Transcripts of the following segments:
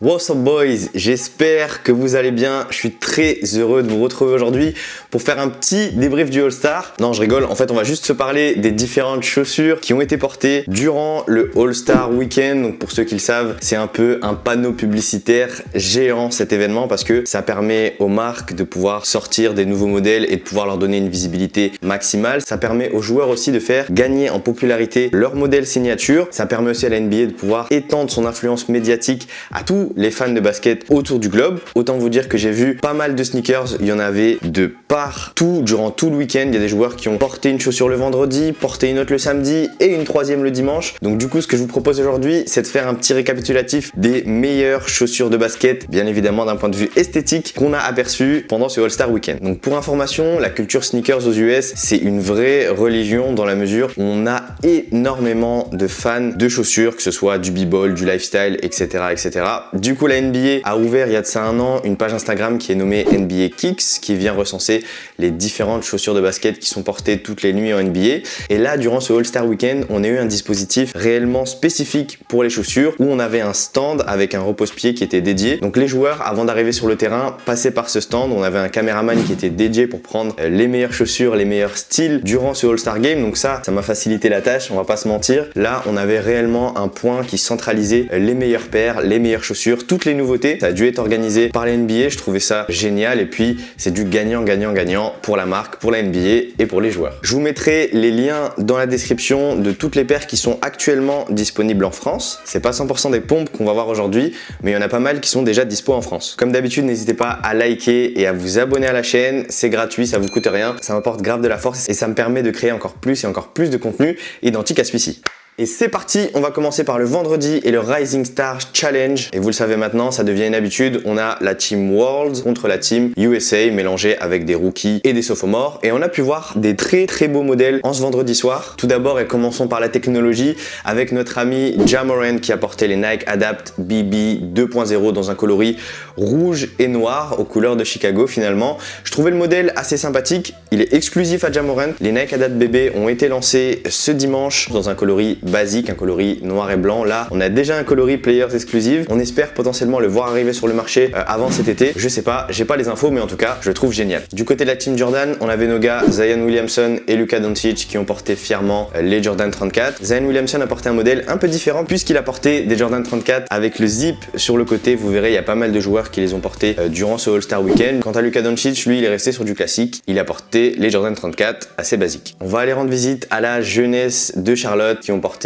What's up boys, j'espère que vous allez bien. Je suis très heureux de vous retrouver aujourd'hui pour faire un petit débrief du All-Star. Non, je rigole, en fait on va juste se parler des différentes chaussures qui ont été portées durant le All-Star Weekend. Donc pour ceux qui le savent, c'est un peu un panneau publicitaire géant cet événement parce que ça permet aux marques de pouvoir sortir des nouveaux modèles et de pouvoir leur donner une visibilité maximale. Ça permet aux joueurs aussi de faire gagner en popularité leur modèle signature. Ça permet aussi à la NBA de pouvoir étendre son influence médiatique à tous les fans de basket autour du globe. Autant vous dire que j'ai vu pas mal de sneakers, il y en avait de partout durant tout le week-end. Il y a des joueurs qui ont porté une chaussure le vendredi, porté une autre le samedi et une troisième le dimanche. Donc du coup, ce que je vous propose aujourd'hui, c'est de faire un petit récapitulatif des meilleures chaussures de basket, bien évidemment d'un point de vue esthétique, qu'on a aperçu pendant ce All-Star Weekend. Donc pour information, la culture sneakers aux US, c'est une vraie religion dans la mesure où on a énormément de fans de chaussures, que ce soit du b-ball, du lifestyle, etc., etc. Du coup, la NBA a ouvert il y a de ça un an une page Instagram qui est nommée NBA Kicks, qui vient recenser les différentes chaussures de basket qui sont portées toutes les nuits en NBA. Et là, durant ce All-Star Weekend, on a eu un dispositif réellement spécifique pour les chaussures où on avait un stand avec un repose-pied qui était dédié. Donc les joueurs, avant d'arriver sur le terrain, passaient par ce stand. On avait un caméraman qui était dédié pour prendre les meilleures chaussures, les meilleurs styles durant ce All-Star Game. Donc ça m'a facilité la tâche, on va pas se mentir. Là, on avait réellement un point qui centralisait les meilleures paires, les meilleures chaussures, toutes les nouveautés. Ça a dû être organisé par la NBA, je trouvais ça génial et puis c'est du gagnant-gagnant-gagnant pour la marque, pour la NBA et pour les joueurs. Je vous mettrai les liens dans la description de toutes les paires qui sont actuellement disponibles en France. C'est pas 100% des pompes qu'on va voir aujourd'hui, mais il y en a pas mal qui sont déjà dispo en France. Comme d'habitude, n'hésitez pas à liker et à vous abonner à la chaîne, c'est gratuit, ça vous coûte rien, ça m'apporte grave de la force et ça me permet de créer encore plus et encore plus de contenu identique à celui-ci. Et c'est parti, on va commencer par le vendredi et le Rising Star Challenge. Et vous le savez maintenant, ça devient une habitude. On a la team World contre la team USA mélangée avec des rookies et des sophomores. Et on a pu voir des très beaux modèles en ce vendredi soir. Tout d'abord, et commençons par la technologie avec notre ami Ja Morant qui a porté les Nike Adapt BB 2.0 dans un coloris rouge et noir aux couleurs de Chicago finalement. Je trouvais le modèle assez sympathique. Il est exclusif à Ja Morant. Les Nike Adapt BB ont été lancés ce dimanche dans un coloris basique, un coloris noir et blanc. Là, on a déjà un coloris Players Exclusive. On espère potentiellement le voir arriver sur le marché avant cet été. Je sais pas, j'ai pas les infos, mais en tout cas, je le trouve génial. Du côté de la team Jordan, on avait nos gars Zion Williamson et Luka Doncic qui ont porté fièrement les Jordan 34. Zion Williamson a porté un modèle un peu différent puisqu'il a porté des Jordan 34 avec le zip sur le côté. Vous verrez, il y a pas mal de joueurs qui les ont portés durant ce All-Star Weekend. Quant à Luka Doncic, lui, il est resté sur du classique. Il a porté les Jordan 34 assez basiques. On va aller rendre visite à la jeunesse de Charlotte qui ont porté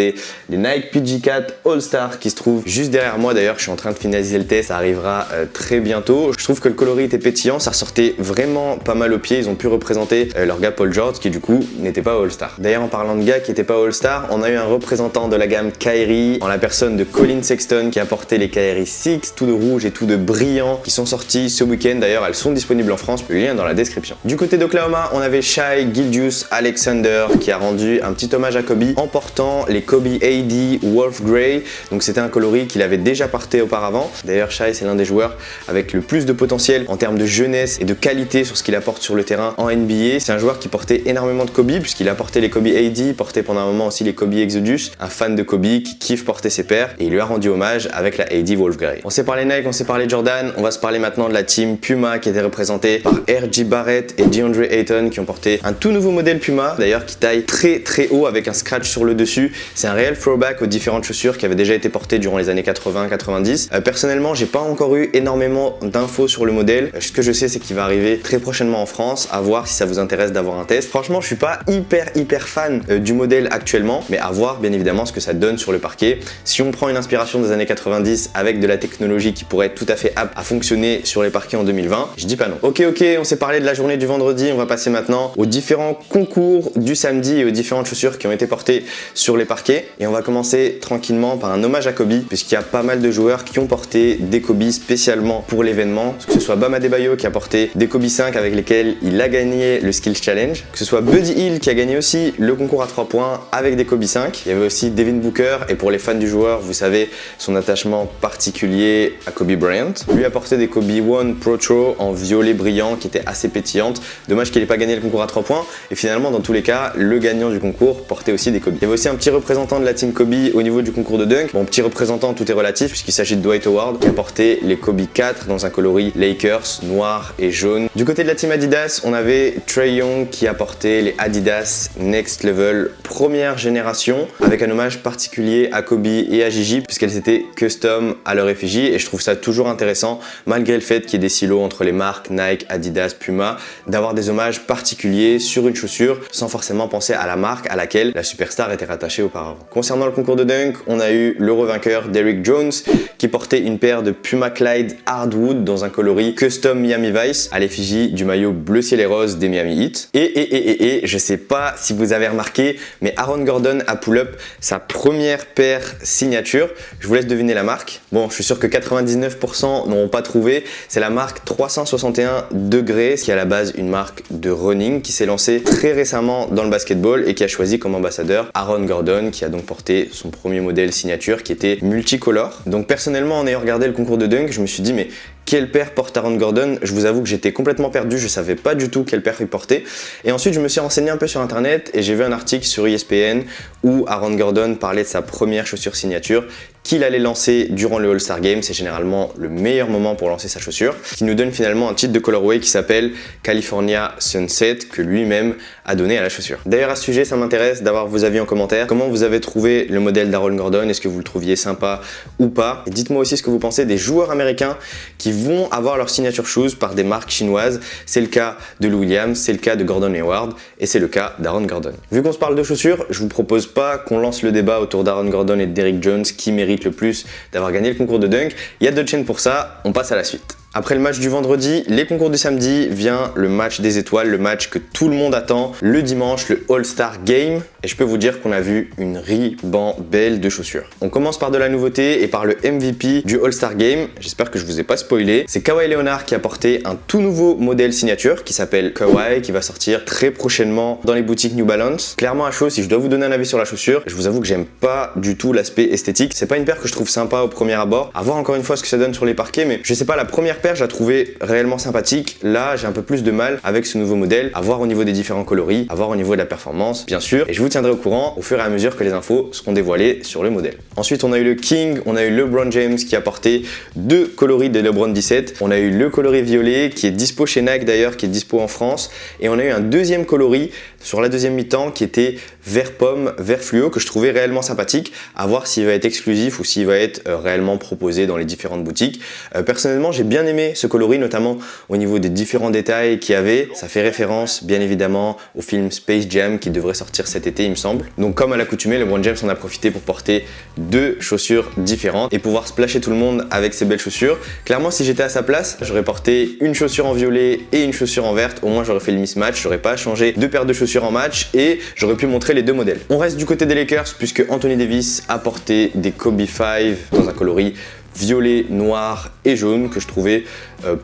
les Nike PG4 All-Star qui se trouvent juste derrière moi. D'ailleurs, je suis en train de finaliser le test, ça arrivera très bientôt. Je trouve que le coloris était pétillant, ça ressortait vraiment pas mal au pied. Ils ont pu représenter leur gars Paul George qui du coup n'était pas All-Star. D'ailleurs, en parlant de gars qui n'étaient pas All-Star, on a eu un représentant de la gamme Kyrie en la personne de Colin Sexton qui a porté les Kyrie 6 tout de rouge et tout de brillant qui sont sortis ce week-end. D'ailleurs, elles sont disponibles en France, le lien dans la description. Du côté d'Oklahoma, on avait Shai Gilgeous-Alexander qui a rendu un petit hommage à Kobe en portant les Kobe AD Wolf Grey. Donc c'était un coloris qu'il avait déjà porté auparavant. D'ailleurs, Shai, c'est l'un des joueurs avec le plus de potentiel en termes de jeunesse et de qualité sur ce qu'il apporte sur le terrain en NBA. C'est un joueur qui portait énormément de Kobe puisqu'il a porté les Kobe AD, porté pendant un moment aussi les Kobe Exodus, un fan de Kobe qui kiffe porter ses paires et il lui a rendu hommage avec la AD Wolf Grey. On s'est parlé Nike, on s'est parlé Jordan, on va se parler maintenant de la team Puma qui était représentée par R.J. Barrett et DeAndre Ayton qui ont porté un tout nouveau modèle Puma, d'ailleurs qui taille très haut avec un scratch sur le dessus. C'est un réel throwback aux différentes chaussures qui avaient déjà été portées durant les années 80-90. Personnellement, j'ai pas encore eu énormément d'infos sur le modèle. Ce que je sais, c'est qu'il va arriver très prochainement en France, à voir si ça vous intéresse d'avoir un test. Franchement, je suis pas hyper fan du modèle actuellement, mais à voir bien évidemment ce que ça donne sur le parquet. Si on prend une inspiration des années 90 avec de la technologie qui pourrait être tout à fait apte à fonctionner sur les parquets en 2020, je dis pas non. Ok, on s'est parlé de la journée du vendredi, on va passer maintenant aux différents concours du samedi et aux différentes chaussures qui ont été portées sur les parquets. Et on va commencer tranquillement par un hommage à Kobe puisqu'il y a pas mal de joueurs qui ont porté des Kobe spécialement pour l'événement, que ce soit Bam Adebayo qui a porté des Kobe 5 avec lesquels il a gagné le Skills Challenge, que ce soit Buddy Hield qui a gagné aussi le concours à 3 points avec des Kobe 5. Il y avait aussi Devin Booker et pour les fans du joueur, vous savez son attachement particulier à Kobe Bryant. Lui a porté des Kobe 1 Pro Tro en violet brillant qui était assez pétillante. Dommage qu'il n'ait pas gagné le concours à 3 points et finalement dans tous les cas, le gagnant du concours portait aussi des Kobe. Il y avait aussi un petit représentant de la team Kobe au niveau du concours de dunk. Bon, petit représentant, tout est relatif puisqu'il s'agit de Dwight Howard qui a porté les Kobe 4 dans un coloris Lakers, noir et jaune. Du côté de la team Adidas, on avait Trae Young qui a porté les Adidas Next Level première génération avec un hommage particulier à Kobe et à Gigi puisqu'elles étaient custom à leur effigie, et je trouve ça toujours intéressant malgré le fait qu'il y ait des silos entre les marques Nike, Adidas, Puma, d'avoir des hommages particuliers sur une chaussure sans forcément penser à la marque à laquelle la superstar était rattachée auparavant. Concernant le concours de dunk, on a eu l'heureux vainqueur Derrick Jones qui portait une paire de Puma Clyde Hardwood dans un coloris custom Miami Vice à l'effigie du maillot bleu ciel et rose des Miami Heat. Et je sais pas si vous avez remarqué, mais Aaron Gordon a pull-up sa première paire signature. Je vous laisse deviner la marque. Bon, je suis sûr que 99% n'auront pas trouvé. C'est la marque 361 degrés, qui est à la base une marque de running qui s'est lancée très récemment dans le basketball et qui a choisi comme ambassadeur Aaron Gordon, qui a donc porté son premier modèle signature qui était multicolore. Donc personnellement, en ayant regardé le concours de dunk, je me suis dit mais quelle paire porte Aaron Gordon? Je vous avoue que j'étais complètement perdu, je savais pas du tout quelle paire il portait. Et ensuite, je me suis renseigné un peu sur internet et j'ai vu un article sur ESPN où Aaron Gordon parlait de sa première chaussure signature qu'il allait lancer durant le All-Star Game. C'est généralement le meilleur moment pour lancer sa chaussure, qui nous donne finalement un titre de colorway qui s'appelle California Sunset, que lui-même a donné à la chaussure. D'ailleurs, à ce sujet, ça m'intéresse d'avoir vos avis en commentaire. Comment vous avez trouvé le modèle d'Aaron Gordon? Est-ce que vous le trouviez sympa ou pas? Et dites-moi aussi ce que vous pensez des joueurs américains qui vont avoir leur signature shoes par des marques chinoises. C'est le cas de Lou Williams, c'est le cas de Gordon Hayward et c'est le cas d'Aaron Gordon. Vu qu'on se parle de chaussures, je vous propose pas qu'on lance le débat autour d'Aaron Gordon et de Derrick Jones qui mérite le plus d'avoir gagné le concours de dunk. Il y a d'autres chaînes pour ça, on passe à la suite. Après le match du vendredi, les concours du samedi, vient le match des étoiles, le match que tout le monde attend, le dimanche, le All-Star Game. Et je peux vous dire qu'on a vu une ribambelle de chaussures. On commence par de la nouveauté et par le MVP du All-Star Game. J'espère que je vous ai pas spoilé. C'est Kawhi Leonard qui a porté un tout nouveau modèle signature qui s'appelle Kawhi, qui va sortir très prochainement dans les boutiques New Balance. Clairement à chaud, si je dois vous donner un avis sur la chaussure, je vous avoue que j'aime pas du tout l'aspect esthétique. C'est pas une paire que je trouve sympa au premier abord. À voir encore une fois ce que ça donne sur les parquets, mais je sais pas, la première paire, je la trouvais réellement sympathique. Là, j'ai un peu plus de mal avec ce nouveau modèle, à voir au niveau des différents coloris, à voir au niveau de la performance, bien sûr. Et je vous tiendrai au courant au fur et à mesure que les infos seront dévoilées sur le modèle. Ensuite, on a eu le King, on a eu LeBron James qui a porté deux coloris de LeBron 17. On a eu le coloris violet qui est dispo chez Nike d'ailleurs, qui est dispo en France. Et on a eu un deuxième coloris sur la deuxième mi-temps qui était vert pomme, vert fluo, que je trouvais réellement sympathique, à voir s'il va être exclusif ou s'il va être réellement proposé dans les différentes boutiques. Personnellement, j'ai bien aimé ce coloris, notamment au niveau des différents détails qu'il y avait. Ça fait référence bien évidemment au film Space Jam qui devrait sortir cet été, il me semble. Donc comme à l'accoutumée, LeBron James en a profité pour porter deux chaussures différentes et pouvoir splasher tout le monde avec ces belles chaussures. Clairement, si j'étais à sa place, j'aurais porté une chaussure en violet et une chaussure en verte. Au moins, j'aurais fait le mismatch, j'aurais pas changé deux paires de chaussures en match et j'aurais pu montrer les deux modèles. On reste du côté des Lakers puisque Anthony Davis a porté des Kobe 5 dans un coloris violet, noir et jaune que je trouvais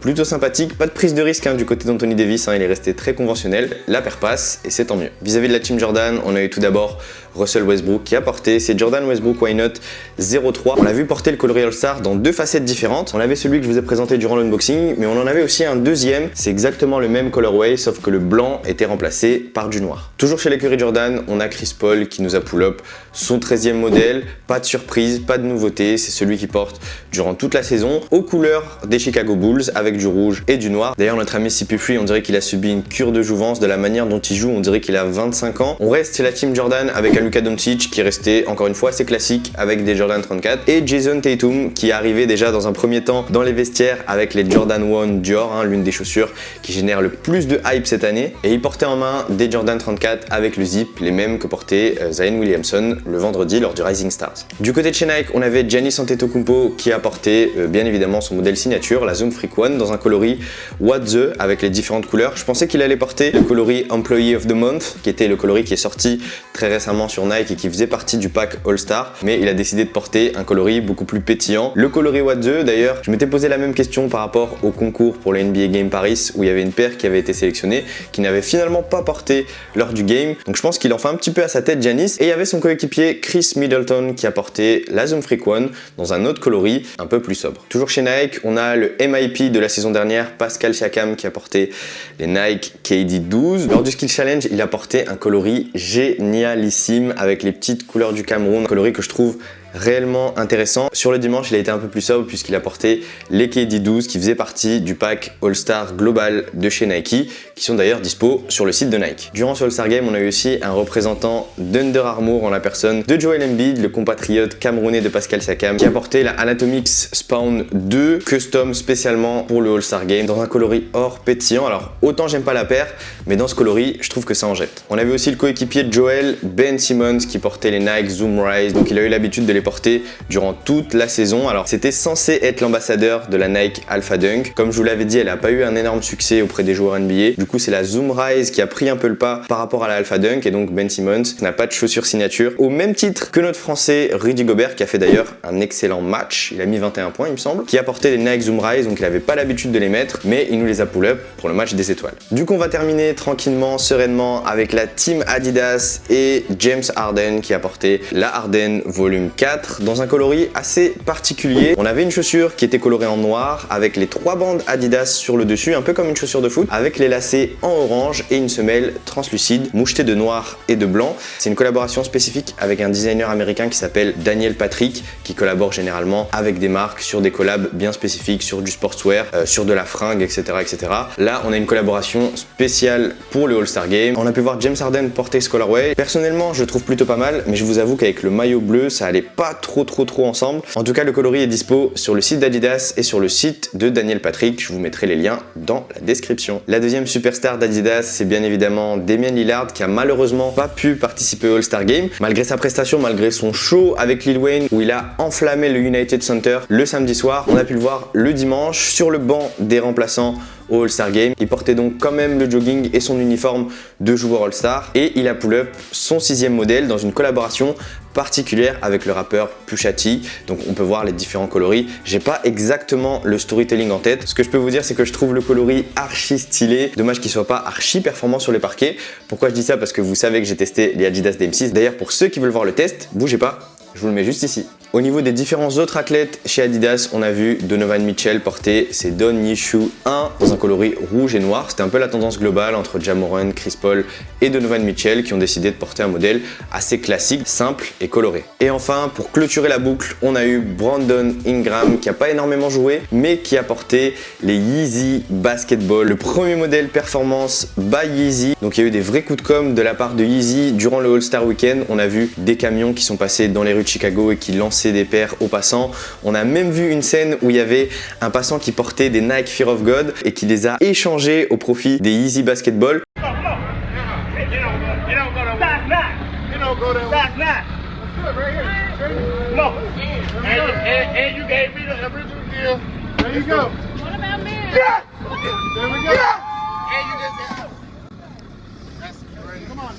plutôt sympathique. Pas de prise de risque du côté d'Anthony Davis, il est resté très conventionnel. La paire passe et c'est tant mieux. Vis-à-vis de la team Jordan, on a eu tout d'abord Russell Westbrook qui a porté, c'est Jordan Westbrook Why Not 03. On l'a vu porter le coloris All-Star dans deux facettes différentes. On avait celui que je vous ai présenté durant l'unboxing, mais on en avait aussi un deuxième. C'est exactement le même colorway, sauf que le blanc était remplacé par du noir. Toujours chez l'écurie Jordan, on a Chris Paul qui nous a pull-up son 13e modèle. Pas de surprise, pas de nouveauté, c'est celui qui porte durant toute la saison aux couleurs des Chicago Bulls avec du rouge et du noir. D'ailleurs, notre ami CP3, on dirait qu'il a subi une cure de jouvence de la manière dont il joue, on dirait qu'il a 25 ans. On reste chez la team Jordan avec un Luka Doncic qui est resté encore une fois assez classique avec des Jordan 34 et Jason Tatum qui est arrivé déjà dans un premier temps dans les vestiaires avec les Jordan 1 Dior, l'une des chaussures qui génère le plus de hype cette année, et il portait en main des Jordan 34 avec le zip, les mêmes que portait Zion Williamson le vendredi lors du Rising Stars. Du côté de chez Nike, on avait Giannis Antetokounmpo qui a porté bien évidemment son modèle signature, la Zoom Freak One, dans un coloris What The avec les différentes couleurs. Je pensais qu'il allait porter le coloris Employee of the Month, qui était le coloris qui est sorti très récemment sur Nike et qui faisait partie du pack All-Star, mais il a décidé de porter un coloris beaucoup plus pétillant. Le coloris What The, d'ailleurs, je m'étais posé la même question par rapport au concours pour le NBA Game Paris où il y avait une paire qui avait été sélectionnée, qui n'avait finalement pas porté lors du game. Donc je pense qu'il en fait un petit peu à sa tête Giannis. Et il y avait son coéquipier Chris Middleton qui a porté la Zoom Freak One dans un autre coloris coloris un peu plus sobres. Toujours chez Nike, on a le MIP de la saison dernière, Pascal Siakam, qui a porté les Nike KD 12. Lors du Skill Challenge, il a porté un coloris génialissime avec les petites couleurs du Cameroun, un coloris que je trouve réellement intéressant. Sur le dimanche, il a été un peu plus sobre puisqu'il a porté les KD 12 qui faisaient partie du pack All-Star Global de chez Nike, qui sont d'ailleurs dispo sur le site de Nike. Durant ce All-Star Game, on a eu aussi un représentant d'Under Armour en la personne de Joel Embiid, le compatriote camerounais de Pascal Siakam, qui a porté la Anatomix Spawn 2 custom spécialement pour le All-Star Game dans un coloris or pétillant. Alors autant j'aime pas la paire, mais dans ce coloris, je trouve que ça en jette. On avait aussi le coéquipier de Joel, Ben Simmons, qui portait les Nike Zoom Rise, donc il a eu l'habitude de les porter durant toute la saison. Alors c'était censé être l'ambassadeur de la Nike Alpha Dunk. Comme je vous l'avais dit, elle n'a pas eu un énorme succès auprès des joueurs NBA. Du coup, c'est la Zoom Rise qui a pris un peu le pas par rapport à la Alpha Dunk, et donc Ben Simmons n'a pas de chaussures signature. Au même titre que notre français Rudy Gobert, qui a fait d'ailleurs un excellent match. Il a mis 21 points, il me semble, qui a porté les Nike Zoom Rise, donc il n'avait pas l'habitude de les mettre, mais il nous les a pull-up pour le match des étoiles. Du coup, on va terminer tranquillement, sereinement avec la team Adidas et James Harden qui a porté la Harden Volume 4 dans un coloris assez particulier. On avait une chaussure qui était colorée en noir avec les 3 bandes Adidas sur le dessus, un peu comme une chaussure de foot, avec les lacets en orange et une semelle translucide mouchetée de noir et de blanc. C'est une collaboration spécifique avec un designer américain qui s'appelle Daniel Patrick, qui collabore généralement avec des marques sur des collabs bien spécifiques, sur du sportswear, sur de la fringue, etc., etc. Là, on a une collaboration spéciale pour le All-Star Game. On a pu voir James Harden porter ce colorway. Personnellement, je le trouve plutôt pas mal, mais je vous avoue qu'avec le maillot bleu, ça allait pas trop ensemble. En tout cas, le coloris est dispo sur le site d'Adidas et sur le site de Daniel Patrick. Je vous mettrai les liens dans la description. La deuxième superstar d'Adidas, c'est bien évidemment Damian Lillard, qui a malheureusement pas pu participer au All-Star Game. Malgré sa prestation, malgré son show avec Lil Wayne, où il a enflammé le United Center le samedi soir, on a pu le voir le dimanche sur le banc des remplaçants au All-Star Game. Il portait donc quand même le jogging et son uniforme de joueur All-Star, et il a pull-up son 6e modèle dans une collaboration particulière avec le rappeur Pusha T. Donc on peut voir les différents coloris. J'ai pas exactement le storytelling en tête. Ce que je peux vous dire, c'est que je trouve le coloris archi stylé. Dommage qu'il soit pas archi performant sur les parquets. Pourquoi je dis ça? Parce que vous savez que j'ai testé les Adidas DM6. D'ailleurs, pour ceux qui veulent voir le test, bougez pas, je vous le mets juste ici. Au niveau des différents autres athlètes chez Adidas, on a vu Donovan Mitchell porter ses Don Yishu 1 dans un coloris rouge et noir. C'était un peu la tendance globale entre Ja Morant, Chris Paul et Donovan Mitchell qui ont décidé de porter un modèle assez classique, simple et coloré. Et enfin, pour clôturer la boucle, on a eu Brandon Ingram qui n'a pas énormément joué, mais qui a porté les Yeezy Basketball, le premier modèle performance by Yeezy. Donc il y a eu des vrais coups de com' de la part de Yeezy durant le All-Star Weekend. On a vu des camions qui sont passés dans les rues de Chicago et qui lançaient des paires aux passants. On a même vu une scène où il y avait un passant qui portait des Nike Fear of God et qui les a échangés au profit des Yeezy Basketball.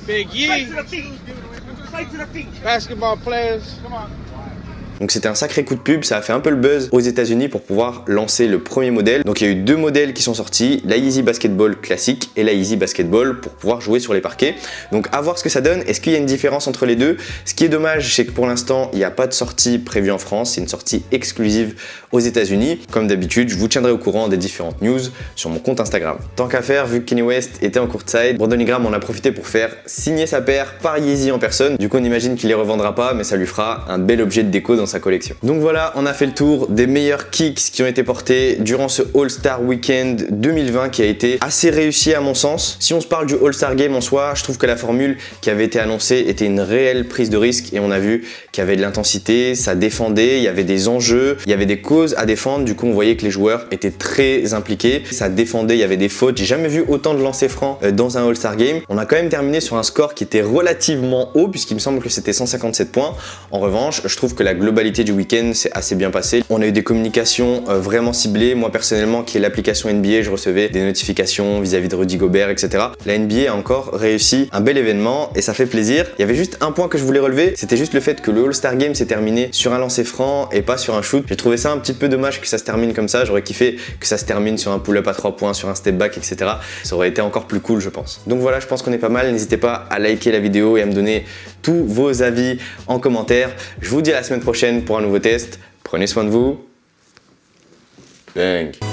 Big Yee. Basketball players. Come on. Donc c'était un sacré coup de pub, ça a fait un peu le buzz aux États-Unis pour pouvoir lancer le premier modèle. Donc il y a eu 2 modèles qui sont sortis, la Yeezy Basketball classique et la Yeezy Basketball pour pouvoir jouer sur les parquets. Donc à voir ce que ça donne. Est-ce qu'il y a une différence entre les deux? Ce qui est dommage, c'est que pour l'instant, il n'y a pas de sortie prévue en France, c'est une sortie exclusive aux États-Unis. Comme d'habitude, je vous tiendrai au courant des différentes news sur mon compte Instagram. Tant qu'à faire, vu que Kanye West était en courtside, Brandon Ingram en a profité pour faire signer sa paire par Yeezy en personne. Du coup, on imagine qu'il les revendra pas, mais ça lui fera un bel objet de déco dans sa collection. Donc voilà, on a fait le tour des meilleurs kicks qui ont été portés durant ce All-Star Weekend 2020 qui a été assez réussi à mon sens. Si on se parle du All-Star Game en soi, je trouve que la formule qui avait été annoncée était une réelle prise de risque et on a vu qu'il y avait de l'intensité, ça défendait, il y avait des enjeux, il y avait des causes à défendre. Du coup, on voyait que les joueurs étaient très impliqués, ça défendait, il y avait des fautes. J'ai jamais vu autant de lancers francs dans un All-Star Game. On a quand même terminé sur un score qui était relativement haut puisqu'il me semble que c'était 157 points. En revanche, je trouve que la globalité du week-end s'est assez bien passée. On a eu des communications vraiment ciblées. Moi personnellement, qui est l'application NBA, je recevais des notifications vis-à-vis de Rudy Gobert, etc. La NBA a encore réussi un bel événement et ça fait plaisir. Il y avait juste un point que je voulais relever, c'était juste le fait que le All-Star Game s'est terminé sur un lancer franc et pas sur un shoot. J'ai trouvé ça un petit peu dommage que ça se termine comme ça. J'aurais kiffé que ça se termine sur un pull-up à 3 points, sur un step back, etc. Ça aurait été encore plus cool, je pense. Donc voilà, je pense qu'on est pas mal. N'hésitez pas à liker la vidéo et à me donner tous vos avis en commentaire. Je vous dis à la semaine prochaine pour un nouveau test. Prenez soin de vous. Bang.